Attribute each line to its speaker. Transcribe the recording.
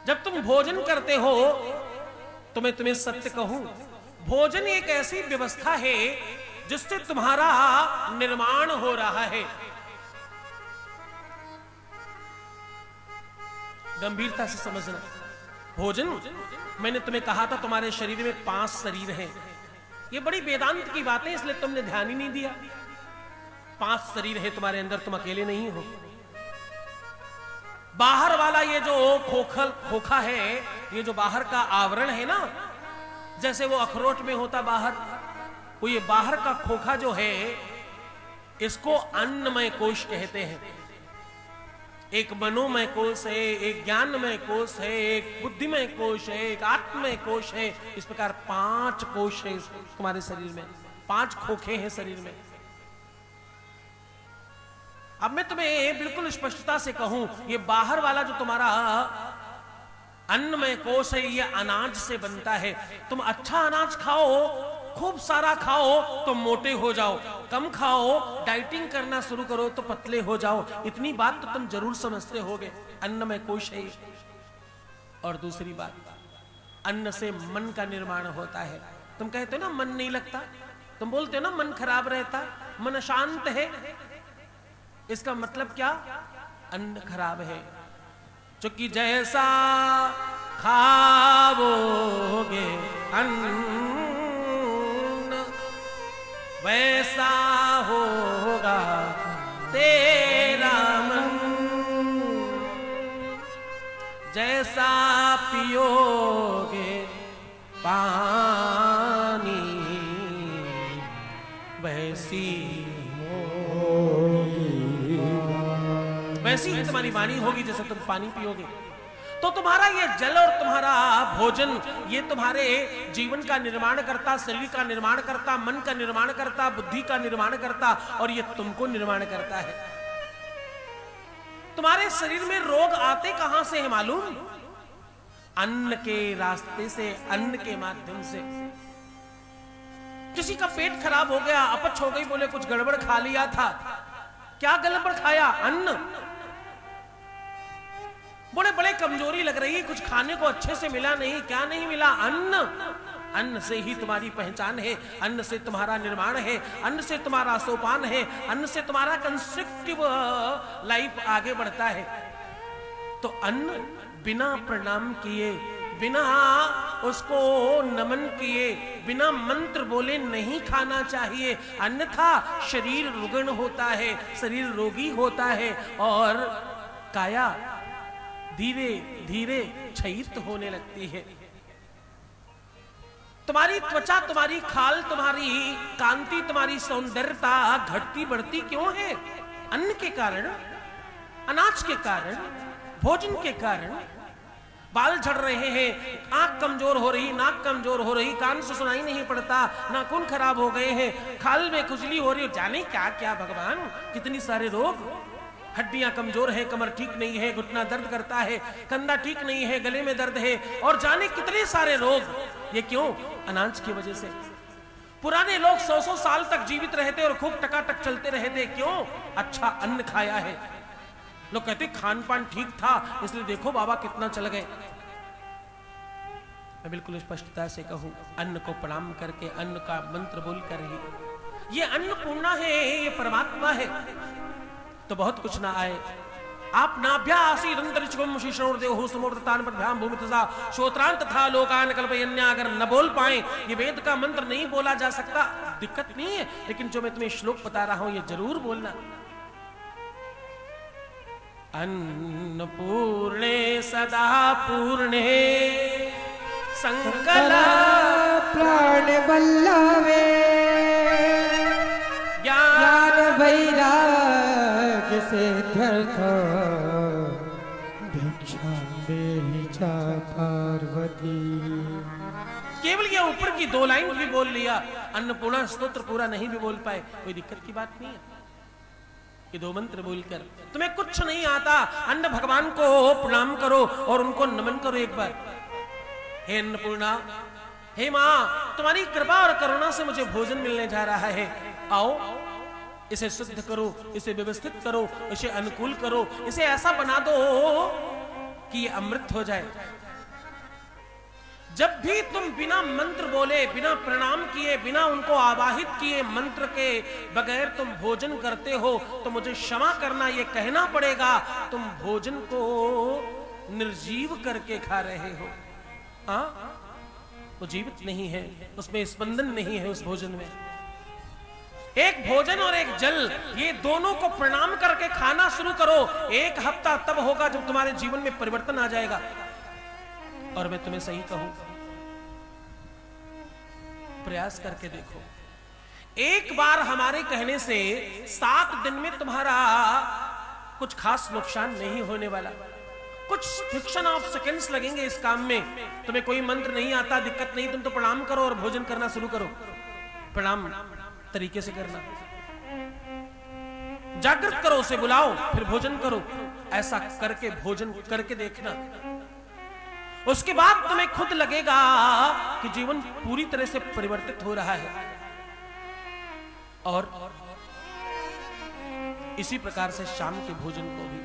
Speaker 1: जब तुम भोजन करते हो तो मैं तुम्हें सत्य कहूं, भोजन एक ऐसी व्यवस्था है जिससे तुम्हारा निर्माण हो रहा है। गंभीरता से समझना। भोजन, मैंने तुम्हें कहा था तुम्हारे शरीर में 5 शरीर हैं। ये बड़ी वेदांत की बात है, इसलिए तुमने ध्यान ही नहीं दिया। 5 शरीर है तुम्हारे अंदर, तुम अकेले नहीं हो। बाहर वाला ये जो खोखा है, ये जो बाहर का आवरण है ना, जैसे वो अखरोट में होता बाहर, वो ये बाहर का खोखा जो है, इसको अन्नमय कोश कहते हैं। एक मनोमय कोश है, एक ज्ञानमय कोश है, एक बुद्धिमय कोश है, एक आत्ममय कोश है। इस प्रकार 5 कोश है तुम्हारे शरीर में, 5 खोखे हैं शरीर में। अब मैं तुम्हें बिल्कुल स्पष्टता से कहूं, ये बाहर वाला जो तुम्हारा अन्नमय कोश है, ये अनाज से बनता है। तुम अच्छा अनाज खाओ, खूब सारा खाओ तो मोटे हो जाओ, कम खाओ, डाइटिंग करना शुरू करो तो पतले हो जाओ। इतनी बात तो तुम जरूर समझते होगे, अन्नमय कोश है। और दूसरी बात, अन्न से मन का निर्माण होता है। तुम कहते हो ना मन नहीं लगता, तुम बोलते हो ना मन खराब रहता, मन अशांत है। इसका मतलब क्या? अन्न खराब है। क्योंकि जैसा खाओगे अन्न वैसा होगा तेरा मन, जैसा पियोगे पानी वैसी ही तुम्हारी वाणी होगी, जैसे तुम पानी पियोगे। तो तुम्हारा ये जल और तुम्हारा भोजन, ये तुम्हारे जीवन का निर्माण करता, शरीर का निर्माण करता, मन का निर्माण करता, बुद्धि का निर्माण करता, और ये तुमको निर्माण करता है। तुम्हारे शरीर में रोग आते कहां से है मालूम? अन्न के रास्ते से, अन्न के माध्यम से। किसी का पेट खराब हो गया, अपच हो गई, बोले कुछ गड़बड़ खा लिया था। क्या गड़बड़ खाया? अन्न। बोले बड़े कमजोरी लग रही, कुछ खाने को अच्छे से मिला नहीं। क्या नहीं मिला? अन्न। अन्न से ही तुम्हारी पहचान है, अन्न से तुम्हारा निर्माण है, अन्न से तुम्हारा सोपान है, अन्न से तुम्हारा कंस्ट्रक्टिव लाइफ आगे बढ़ता है। तो अन्न बिना प्रणाम किए, बिना उसको नमन किए, बिना मंत्र बोले नहीं खाना चाहिए। अन्यथा शरीर रुग्ण होता है, शरीर रोगी होता है, और काया धीरे धीरे क्षयित होने लगती है। तुम्हारी त्वचा, तुम्हारी खाल, तुम्हारी कांति, तुम्हारी सौंदर्यता घटती बढ़ती क्यों है? अन्न के कारण, अनाज के कारण, भोजन के कारण। बाल झड़ रहे हैं, आंख कमजोर हो रही, नाक कमजोर हो रही, कान से सुनाई नहीं पड़ता, नाखून खराब हो गए हैं, खाल में खुजली हो रही, जाने क्या क्या भगवान, कितनी सारे रोग। हड्डियां कमजोर है, कमर ठीक नहीं है, घुटना दर्द करता है, कंधा ठीक नहीं है, गले में दर्द है, और जाने कितने सारे रोग। ये क्यों? अनाज की वजह से। पुराने लोग 100-100 साल तक जीवित रहते और खूब टकाटक चलते रहते। क्यों? अच्छा अन्न खाया है। लोग कहते खान पान ठीक था, इसलिए देखो बाबा कितना चल गए। मैं बिल्कुल स्पष्टता से कहूं, अन्न को प्रणाम करके, अन्न का मंत्र बोलकर ही, ये अन्नपूर्णा है, ये परमात्मा है, तो बहुत कुछ ना आए। आप नाभ्यासी दंतरिचकुम शिशोर्देहो समोर्तान प्रभ्याम भूमितसा श्रोत्रांत तथा लोकान कल्पयन्या। अगर न बोल पाए, ये वेद का मंत्र नहीं बोला जा सकता, दिक्कत नहीं है, लेकिन जो मैं तुम्हें श्लोक बता रहा हूं ये जरूर बोलना। अन्नपूर्णे सदा पूर्णे संकला
Speaker 2: प्राण बल्लवे ज्ञान वैराग्य से भिक्षा देहि चा पार्वती।
Speaker 1: केवल ये ऊपर की 2 लाइन भी बोल लिया, अन्नपूर्णा स्तोत्र पूरा नहीं भी बोल पाए, कोई दिक्कत की बात नहीं है। ये 2 मंत्र बोलकर तुम्हें कुछ नहीं आता, अन्न भगवान को प्रणाम करो और उनको नमन करो एक बार। हे अन्नपूर्णा, हे मां, तुम्हारी कृपा और करुणा से मुझे भोजन मिलने जा रहा है। आओ, इसे शुद्ध करो, इसे व्यवस्थित करो, इसे अनुकूल करो, इसे ऐसा बना दो कि ये अमृत हो जाए। जब भी तुम बिना मंत्र बोले, बिना प्रणाम किए, बिना उनको आवाहित किए, मंत्र के बगैर तुम भोजन करते हो तो मुझे क्षमा करना, ये कहना पड़ेगा तुम भोजन को निर्जीव करके खा रहे हो। हाँ, वो जीवित नहीं है, उसमें स्पंदन नहीं है उस भोजन में। एक भोजन और एक जल, ये दोनों को प्रणाम करके खाना शुरू करो। एक हफ्ता तब होगा जब तुम्हारे जीवन में परिवर्तन आ जाएगा। और मैं तुम्हें सही कहूं, प्रयास करके देखो। एक बार हमारे कहने से 7 दिन में तुम्हारा कुछ खास नुकसान नहीं होने वाला। कुछ फ्रिक्शन ऑफ सेकंड्स लगेंगे इस काम में। तुम्हें कोई मंत्र नहीं आता, दिक्कत नहीं, तुम तो प्रणाम करो और भोजन करना शुरू करो। प्रणाम तरीके से करना, जागृत करो, उसे बुलाओ, फिर भोजन करो। ऐसा करके भोजन करके देखना। उसके बाद तुम्हें खुद लगेगा कि जीवन पूरी तरह से परिवर्तित हो रहा है। और इसी प्रकार से शाम के भोजन को भी